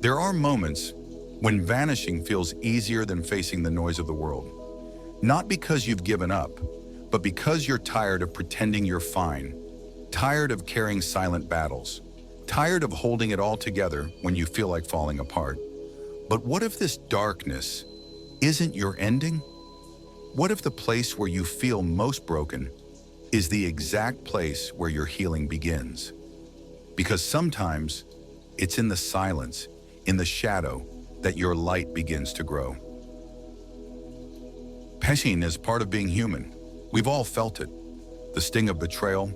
There are moments when vanishing feels easier than facing the noise of the world. Not because you've given up, but because you're tired of pretending you're fine, tired of carrying silent battles, tired of holding it all together when you feel like falling apart. But what if this darkness isn't your ending? What if the place where you feel most broken is the exact place where your healing begins? Because sometimes it's in the silence, in the shadow, that your light begins to grow. Pain is part of being human. We've all felt it. The sting of betrayal,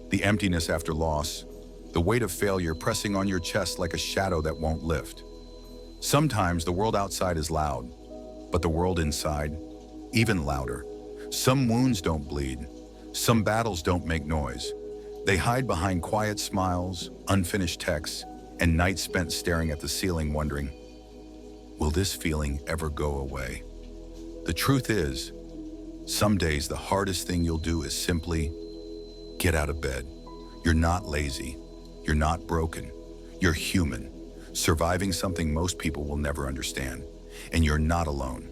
the emptiness after loss, the weight of failure pressing on your chest like a shadow that won't lift. Sometimes the world outside is loud, but the world inside, even louder. Some wounds don't bleed. Some battles don't make noise. They hide behind quiet smiles, unfinished texts, and nights spent staring at the ceiling wondering, will this feeling ever go away? The truth is, some days the hardest thing you'll do is simply get out of bed. You're not lazy. You're not broken. You're human, surviving something most people will never understand. And you're not alone.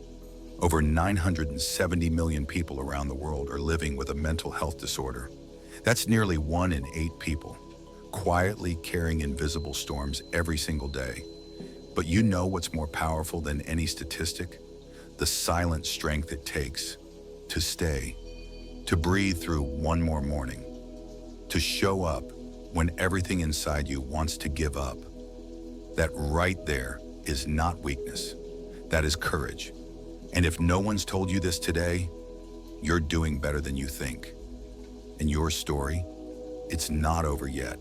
Over 970 million people around the world are living with a mental health disorder. That's nearly 1 in 8 people, quietly carrying invisible storms every single day. But you know what's more powerful than any statistic? The silent strength it takes to stay, to breathe through one more morning, to show up when everything inside you wants to give up. That right there is not weakness. That is courage. And if no one's told you this today, you're doing better than you think. And your story, it's not over yet.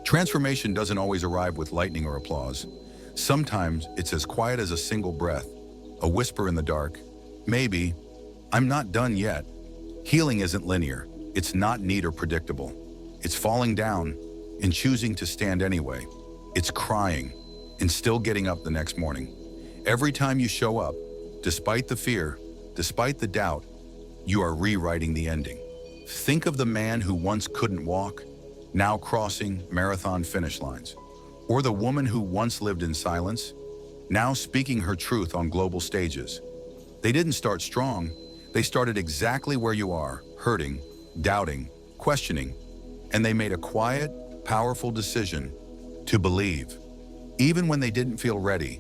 Transformation doesn't always arrive with lightning or applause. Sometimes it's as quiet as a single breath, a whisper in the dark. Maybe, I'm not done yet. Healing isn't linear. It's not neat or predictable. It's falling down and choosing to stand anyway. It's crying and still getting up the next morning. Every time you show up, despite the fear, despite the doubt, you are rewriting the ending. Think of the man who once couldn't walk, now crossing marathon finish lines. Or the woman who once lived in silence, now speaking her truth on global stages. They didn't start strong. They started exactly where you are, hurting, doubting, questioning. And they made a quiet, powerful decision to believe, even when they didn't feel ready,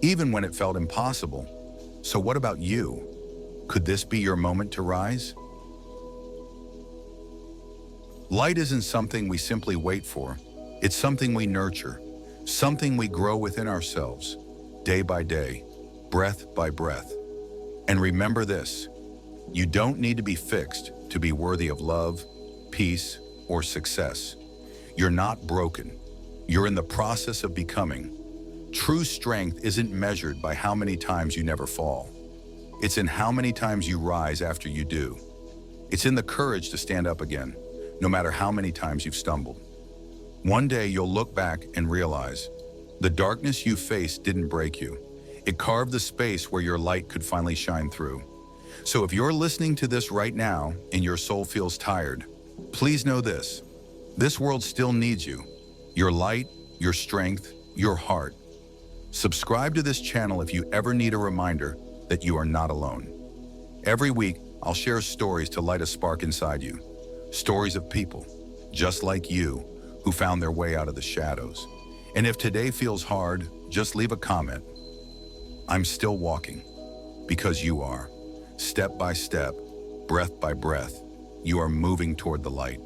even when it felt impossible. So what about you? Could this be your moment to rise? Light isn't something we simply wait for. It's something we nurture, something we grow within ourselves, day by day, breath by breath. And remember this, you don't need to be fixed to be worthy of love, peace, or success. You're not broken. You're in the process of becoming. True strength isn't measured by how many times you never fall. It's in how many times you rise after you do. It's in the courage to stand up again, no matter how many times you've stumbled. One day you'll look back and realize the darkness you faced didn't break you. It carved the space where your light could finally shine through. So if you're listening to this right now and your soul feels tired, please know this. This world still needs you. Your light, your strength, your heart. Subscribe to this channel if you ever need a reminder that you are not alone. Every week, I'll share stories to light a spark inside you. Stories of people, just like you, who found their way out of the shadows. And if today feels hard, just leave a comment. I'm still walking, because you are. Step by step, breath by breath, you are moving toward the light.